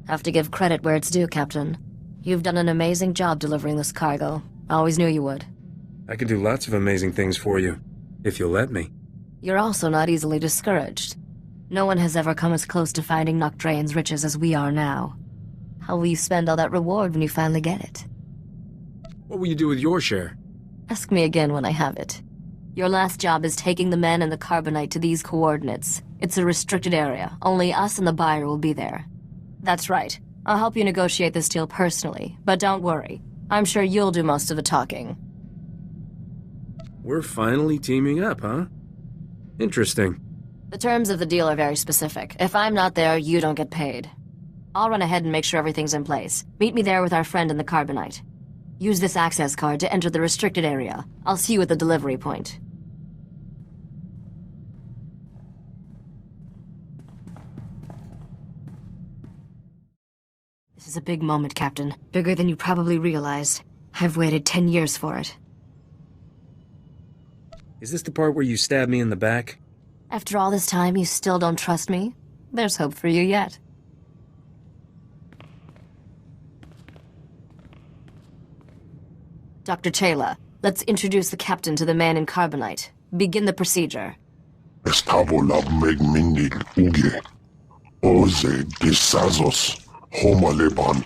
Have to give credit where it's due, Captain. You've done an amazing job delivering this cargo. I always knew you would. I can do lots of amazing things for you, if you'll let me. You're also not easily discouraged. No one has ever come as close to finding Nocdrayan's riches as we are now. How will you spend all that reward when you finally get it? What will you do with your share? Ask me again when I have it. Your last job is taking the men and the carbonite to these coordinates. It's a restricted area. Only us and the buyer will be there. That's right. I'll help you negotiate this deal personally, but don't worry. I'm sure you'll do most of the talking. We're finally teaming up, huh? Interesting. The terms of the deal are very specific. If I'm not there, you don't get paid. I'll run ahead and make sure everything's in place. Meet me there with our friend in the carbonite. Use this access card to enter the restricted area. I'll see you at the delivery point. This is a big moment, Captain. Bigger than you probably realized. I've waited 10 years for it. Is this the part where you stab me in the back? After all this time, you still don't trust me? There's hope for you yet. Dr. Chayla, let's introduce the captain to the man in carbonite. Begin the procedure. Estavolab megmindig uge. Oze disazos homaleban.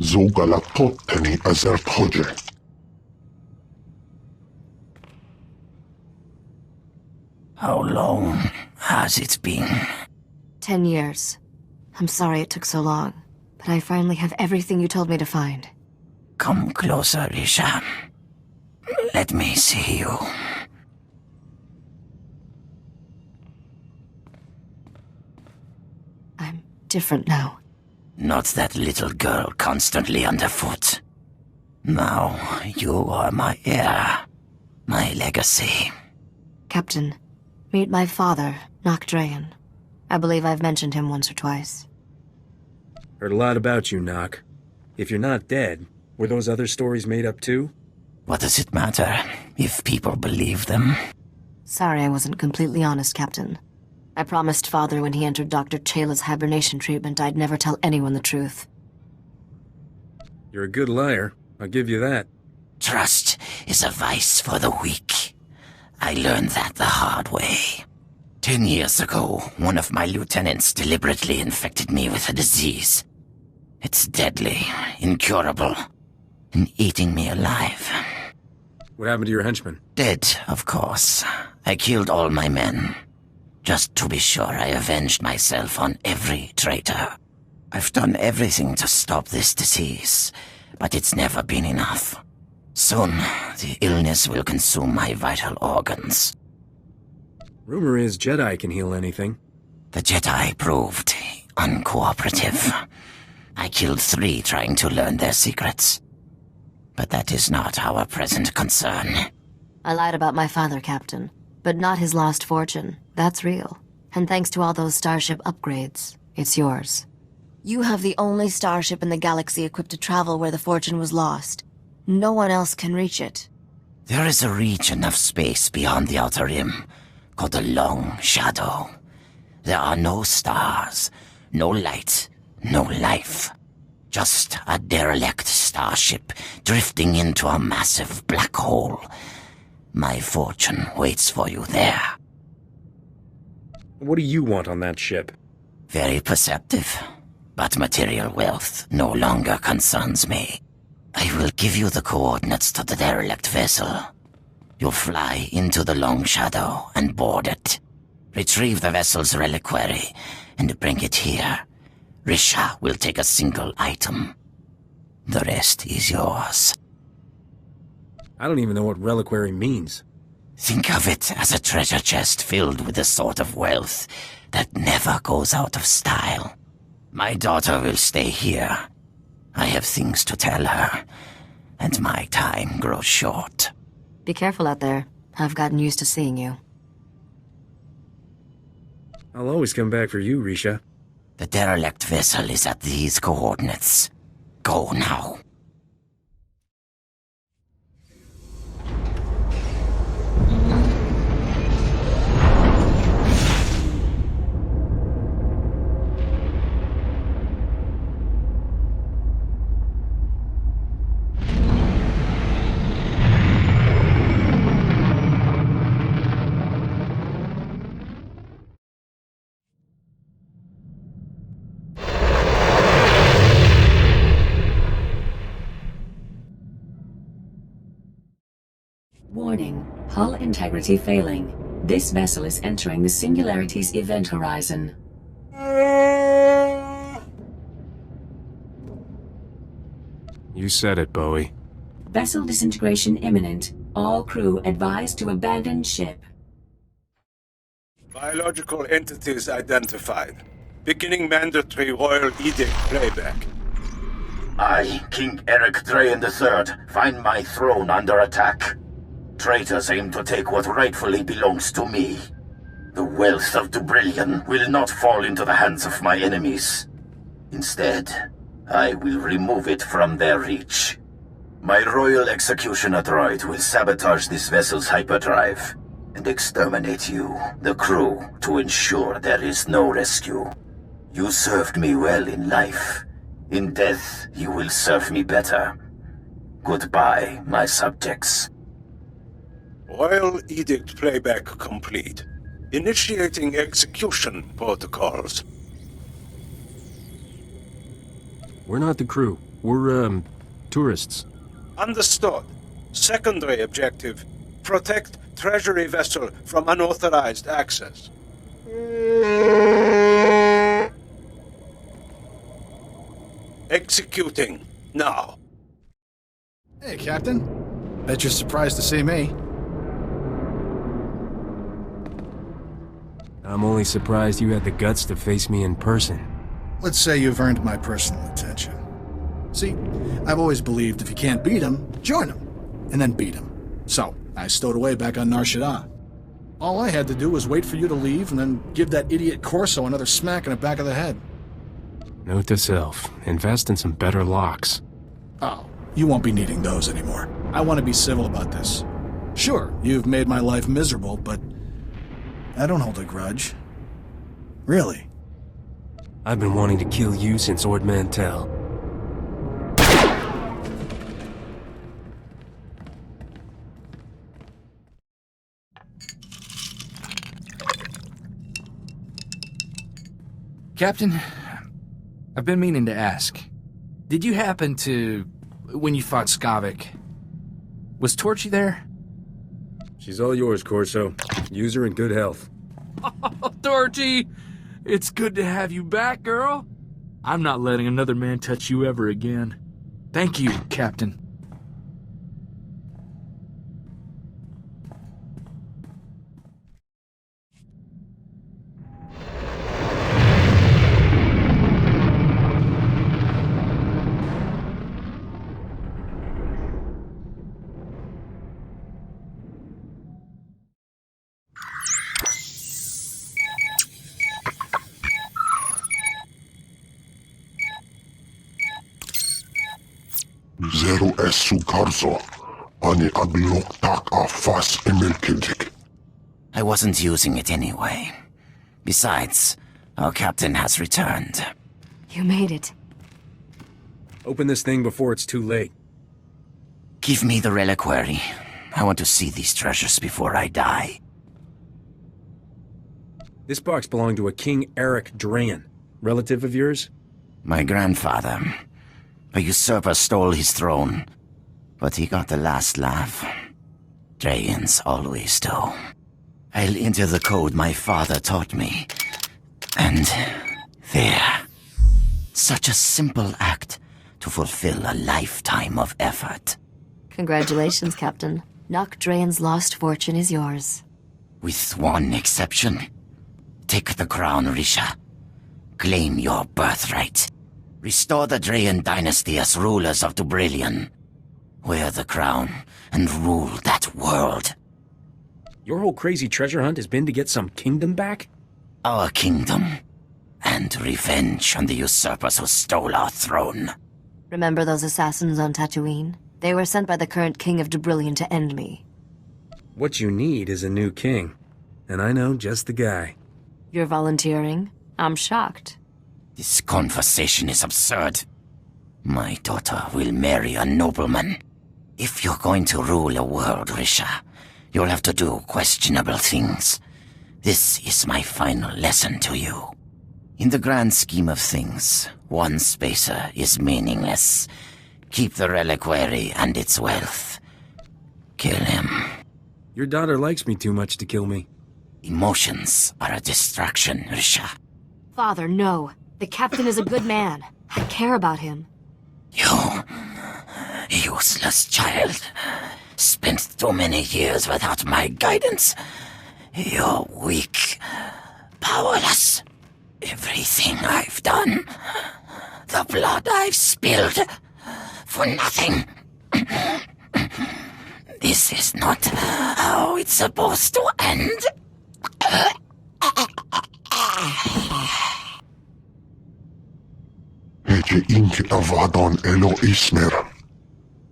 Zogalatoteni azertoje. How long has it been? 10 years. I'm sorry it took so long, but I finally have everything you told me to find. Come closer, Risha. Let me see you. I'm different now. Not that little girl constantly underfoot. Now you are my heir, my legacy. Captain, meet my father, Nocdrayan. I believe I've mentioned him once or twice. Heard a lot about you, Nock. If you're not dead, were those other stories made up too? What does it matter if people believe them? Sorry I wasn't completely honest, Captain. I promised Father when he entered Dr. Chayla's hibernation treatment I'd never tell anyone the truth. You're a good liar. I'll give you that. Trust is a vice for the weak. I learned that the hard way. 10 years ago, one of my lieutenants deliberately infected me with a disease. It's deadly, incurable, and eating me alive. What happened to your henchman? Dead, of course. I killed all my men. Just to be sure I avenged myself on every traitor. I've done everything to stop this disease, but it's never been enough. Soon, the illness will consume my vital organs. Rumor is Jedi can heal anything. The Jedi proved uncooperative. I killed 3 trying to learn their secrets. But that is not our present concern. I lied about my father, Captain, but not his lost fortune. That's real. And thanks to all those Starship upgrades, it's yours. You have the only Starship in the galaxy equipped to travel where the fortune was lost. No one else can reach it. There is a region of space beyond the Outer Rim, called the Long Shadow. There are no stars, no light, no life. Just a derelict starship drifting into a massive black hole. My fortune waits for you there. What do you want on that ship? Very perceptive, but material wealth no longer concerns me. I will give you the coordinates to the derelict vessel. You'll fly into the Long Shadow and board it. Retrieve the vessel's reliquary and bring it here. Risha will take a single item. The rest is yours. I don't even know what reliquary means. Think of it as a treasure chest filled with the sort of wealth that never goes out of style. My daughter will stay here. I have things to tell her, and my time grows short. Be careful out there. I've gotten used to seeing you. I'll always come back for you, Risha. The derelict vessel is at these coordinates. Go now. Warning, hull integrity failing. This vessel is entering the Singularity's event horizon. You said it, Bowie. Vessel disintegration imminent. All crew advised to abandon ship. Biological entities identified. Beginning mandatory Royal Edict playback. I, King Eric Drayan III, find my throne under attack. Traitors aim to take what rightfully belongs to me. The wealth of Dubrillion will not fall into the hands of my enemies. Instead, I will remove it from their reach. My Royal Executioner droid will sabotage this vessel's hyperdrive and exterminate you, the crew, to ensure there is no rescue. You served me well in life. In death, you will serve me better. Goodbye, my subjects. Royal Edict playback complete. Initiating execution protocols. We're not the crew. We're, tourists. Understood. Secondary objective. Protect treasury vessel from unauthorized access. Executing. Now. Hey, Captain. Bet you're surprised to see me. I'm only surprised you had the guts to face me in person. Let's say you've earned my personal attention. See, I've always believed if you can't beat him, join him, and then beat him. So, I stowed away back on Nar Shaddaa. All I had to do was wait for you to leave and then give that idiot Corso another smack in the back of the head. Note to self, invest in some better locks. Oh, you won't be needing those anymore. I want to be civil about this. Sure, you've made my life miserable, but I don't hold a grudge. Really. I've been wanting to kill you since Ord Mantell. Captain, I've been meaning to ask. Did you happen to... when you fought Sabbac, was Torchy there? She's all yours, Corso. Use her in good health. Oh, Torchy! It's good to have you back, girl. I'm not letting another man touch you ever again. Thank you, Captain. Zero esu karzo. Ani aglok tak afas emelkendik. I wasn't using it anyway. Besides, our captain has returned. You made it. Open this thing before it's too late. Give me the reliquary. I want to see these treasures before I die. This box belonged to a King Eric Drayan. Relative of yours? My grandfather. A usurper stole his throne, but he got the last laugh. Drayans always do. I'll enter the code my father taught me. And there. Such a simple act to fulfill a lifetime of effort. Congratulations, Captain. Nock Drayan's lost fortune is yours. With one exception. Take the crown, Risha. Claim your birthright. Restore the Drayan dynasty as rulers of Dubrillion. Wear the crown and rule that world. Your whole crazy treasure hunt has been to get some kingdom back? Our kingdom. And revenge on the usurpers who stole our throne. Remember those assassins on Tatooine? They were sent by the current king of Dubrillion to end me. What you need is a new king. And I know just the guy. You're volunteering? I'm shocked. This conversation is absurd. My daughter will marry a nobleman. If you're going to rule a world, Risha, you'll have to do questionable things. This is my final lesson to you. In the grand scheme of things, one spacer is meaningless. Keep the reliquary and its wealth. Kill him, Your daughter likes me too much to kill me. Emotions are a distraction, Risha. Father, no. The captain is a good man. I care about him. You, useless child, spent too many years without my guidance. You're weak, powerless. Everything I've done, the blood I've spilled, for nothing. This is not how it's supposed to end.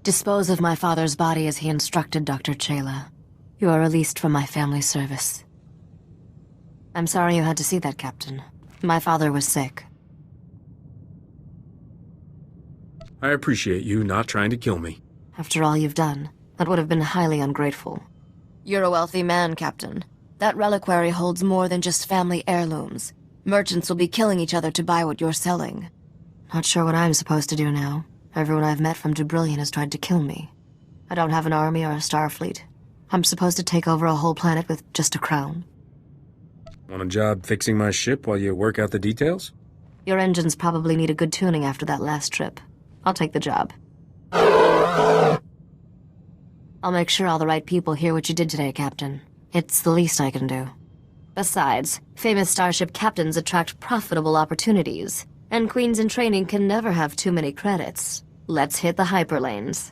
Dispose of my father's body as he instructed, Dr. Chela. You are released from my family service. I'm sorry you had to see that, Captain. My father was sick. I appreciate you not trying to kill me. After all you've done, that would have been highly ungrateful. You're a wealthy man, Captain. That reliquary holds more than just family heirlooms. Merchants will be killing each other to buy what you're selling. Not sure what I'm supposed to do now. Everyone I've met from Dubrillion has tried to kill me. I don't have an army or a star fleet. I'm supposed to take over a whole planet with just a crown. Want a job fixing my ship while you work out the details? Your engines probably need a good tuning after that last trip. I'll take the job. I'll make sure all the right people hear what you did today, Captain. It's the least I can do. Besides, famous starship captains attract profitable opportunities, and queens in training can never have too many credits. Let's hit the hyperlanes.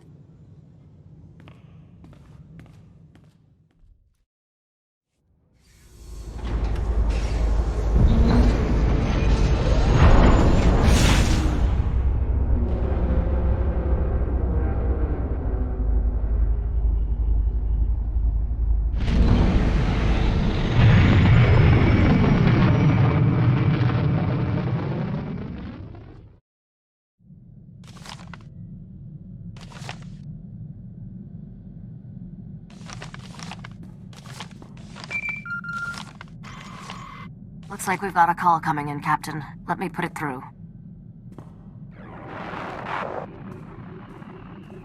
Looks like we've got a call coming in, Captain. Let me put it through.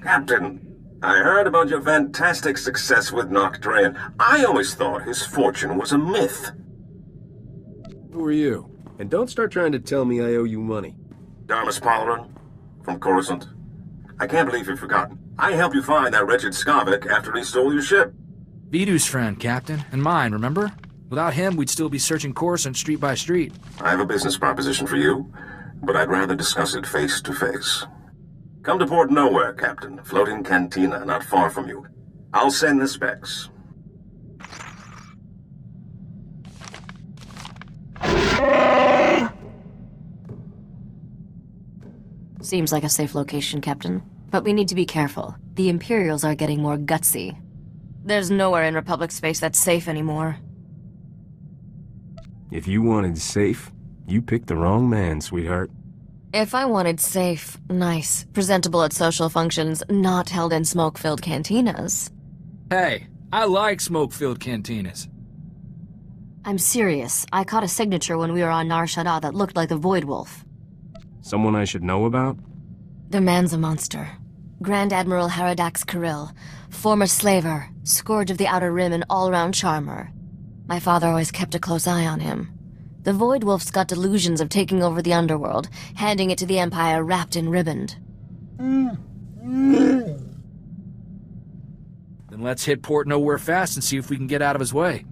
Captain, I heard about your fantastic success with Nocdrayan. I always thought his fortune was a myth. Who are you? And don't start trying to tell me I owe you money. Darmas Palaran, from Coruscant. I can't believe you've forgotten. I helped you find that wretched Sabbac after he stole your ship. Vidu's friend, Captain, and mine, remember? Without him, we'd still be searching Coruscant street by street. I have a business proposition for you, but I'd rather discuss it face to face. Come to Port Nowhere, Captain. Floating cantina not far from you. I'll send the specs. Seems like a safe location, Captain. But we need to be careful. The Imperials are getting more gutsy. There's nowhere in Republic space that's safe anymore. If you wanted safe, you picked the wrong man, sweetheart. If I wanted safe, nice, presentable at social functions, not held in smoke-filled cantinas. Hey, I like smoke-filled cantinas. I'm serious. I caught a signature when we were on Nar Shaddaa that looked like the Void Wolf. Someone I should know about? The man's a monster. Grand Admiral Haradax Kirill, former slaver, scourge of the Outer Rim and all-round charmer. My father always kept a close eye on him. The Void Wolf's got delusions of taking over the underworld, handing it to the Empire wrapped and ribboned. Then let's hit Port Nowhere fast and see if we can get out of his way.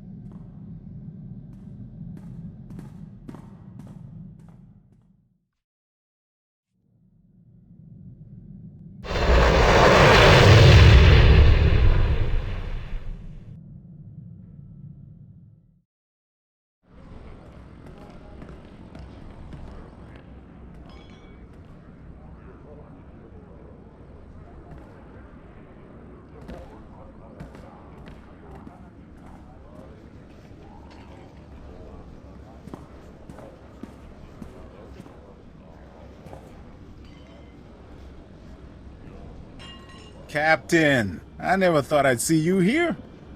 Captain, I never thought I'd see you here.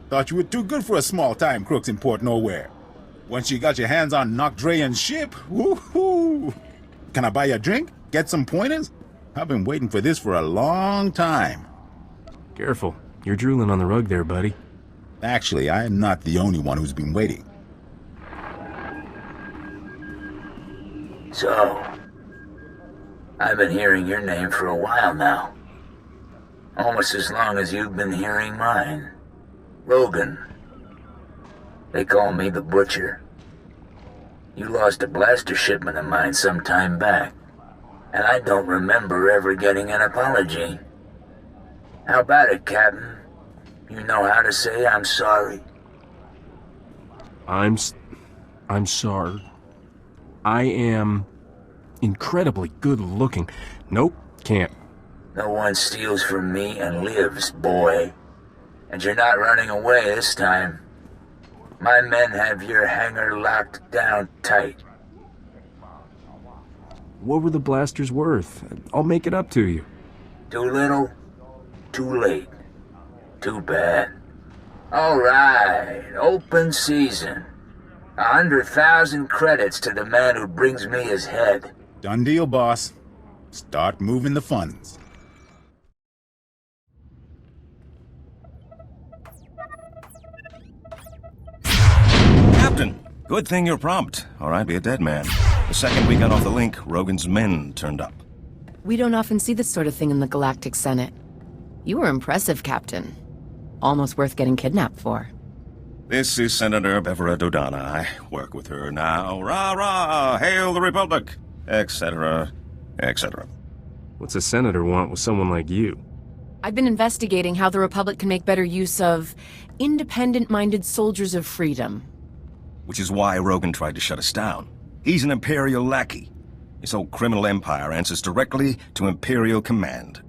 Thought you were too good for a small-time crooks in Port Nowhere. Once you got your hands on Nocdrayan's ship, woohoo! Can I buy you a drink? Get some pointers? I've been waiting for this for a long time. Careful. You're drooling on the rug there, buddy. Actually, I am not the only one who's been waiting. So, I've been hearing your name for a while now. Almost as long as you've been hearing mine. Rogan. They call me the Butcher. You lost a blaster shipment of mine some time back, and I don't remember ever getting an apology. How about it, Captain? You know how to say I'm sorry? I'm sorry. I am incredibly good looking. Nope, can't. No one steals from me and lives, boy. And you're not running away this time. My men have your hangar locked down tight. What were the blasters worth? I'll make it up to you. Too little, too late. Too bad. All right, open season. 100,000 credits to the man who brings me his head. Done deal, boss. Start moving the funds. Captain, good thing you're prompt, or I'd be a dead man. The second we got off the link, Rogan's men turned up. We don't often see this sort of thing in the Galactic Senate. You were impressive, Captain. Almost worth getting kidnapped for. This is Senator Bevera Dodana. I work with her now. Rah-rah! Hail the Republic! Etc. etc. What's a senator want with someone like you? I've been investigating how the Republic can make better use of independent-minded soldiers of freedom. Which is why Rogan tried to shut us down. He's an Imperial lackey. His whole criminal empire answers directly to Imperial command.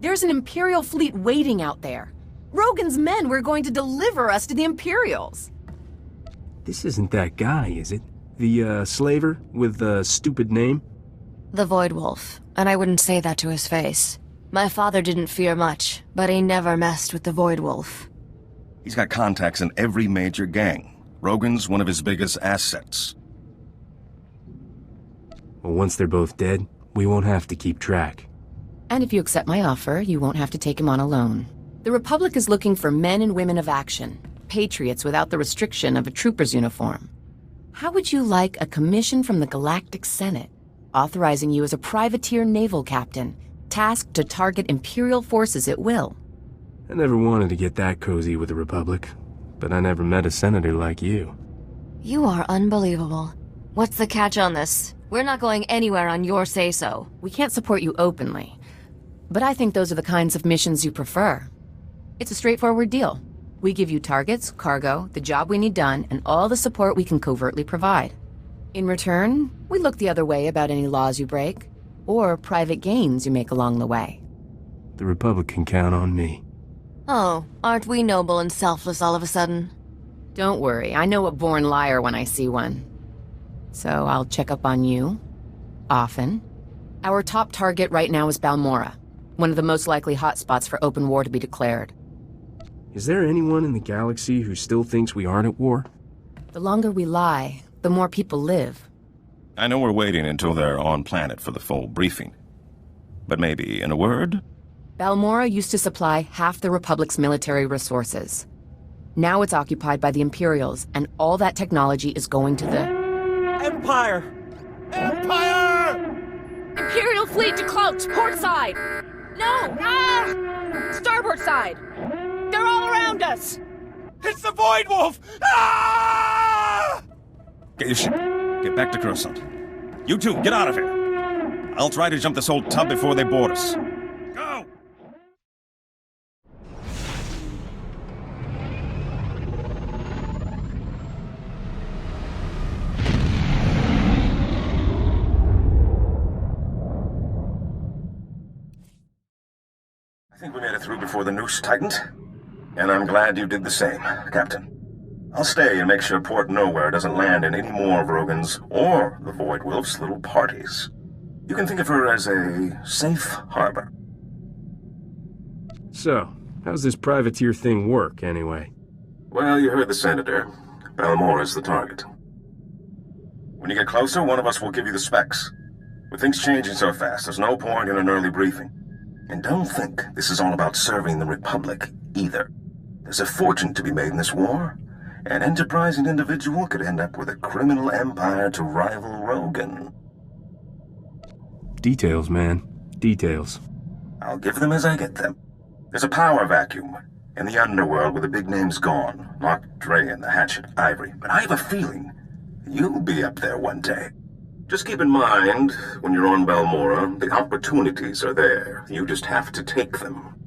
There's an Imperial fleet waiting out there. Rogan's men were going to deliver us to the Imperials. This isn't that guy, is it? The, slaver with the stupid name? The Void Wolf, and I wouldn't say that to his face. My father didn't fear much, but he never messed with the Void Wolf. He's got contacts in every major gang. Rogan's one of his biggest assets. Well, once they're both dead, we won't have to keep track. And if you accept my offer, you won't have to take him on alone. The Republic is looking for men and women of action, patriots without the restriction of a trooper's uniform. How would you like a commission from the Galactic Senate, authorizing you as a privateer naval captain, tasked to target Imperial forces at will? I never wanted to get that cozy with the Republic, but I never met a senator like you. You are unbelievable. What's the catch on this? We're not going anywhere on your say-so. We can't support you openly, but I think those are the kinds of missions you prefer. It's a straightforward deal. We give you targets, cargo, the job we need done, and all the support we can covertly provide. In return, we look the other way about any laws you break, or private gains you make along the way. The Republic can count on me. Oh, aren't we noble and selfless all of a sudden? Don't worry, I know a born liar when I see one. So I'll check up on you. Often. Our top target right now is Balmora, one of the most likely hotspots for open war to be declared. Is there anyone in the galaxy who still thinks we aren't at war? The longer we lie, the more people live. I know we're waiting until they're on planet for the full briefing. But maybe, in a word? Balmora used to supply half the Republic's military resources. Now it's occupied by the Imperials, and all that technology is going to the... Empire! Empire! Imperial fleet to cloaks, port side! No! Ah! Starboard side! They're all around us! It's the Void Wolf! Ah! Get your ship. Get back to Coruscant. You two, get out of here. I'll try to jump this old tub before they board us. Go! I think we made it through before the noose tightened. And I'm glad you did the same, Captain. I'll stay and make sure Port Nowhere doesn't land in any more of Rogan's or the Void Wolf's little parties. You can think of her as a safe harbor. So, how's this privateer thing work, anyway? Well, you heard the Senator. Balmora's the target. When you get closer, one of us will give you the specs. With things changing so fast, there's no point in an early briefing. And don't think this is all about serving the Republic, either. There's a fortune to be made in this war. An enterprising individual could end up with a criminal empire to rival Rogan. Details, man. Details. I'll give them as I get them. There's a power vacuum in the underworld where the big name's gone. Not Dre and the Hatchet Ivory. But I have a feeling you'll be up there one day. Just keep in mind, when you're on Balmora, the opportunities are there. You just have to take them.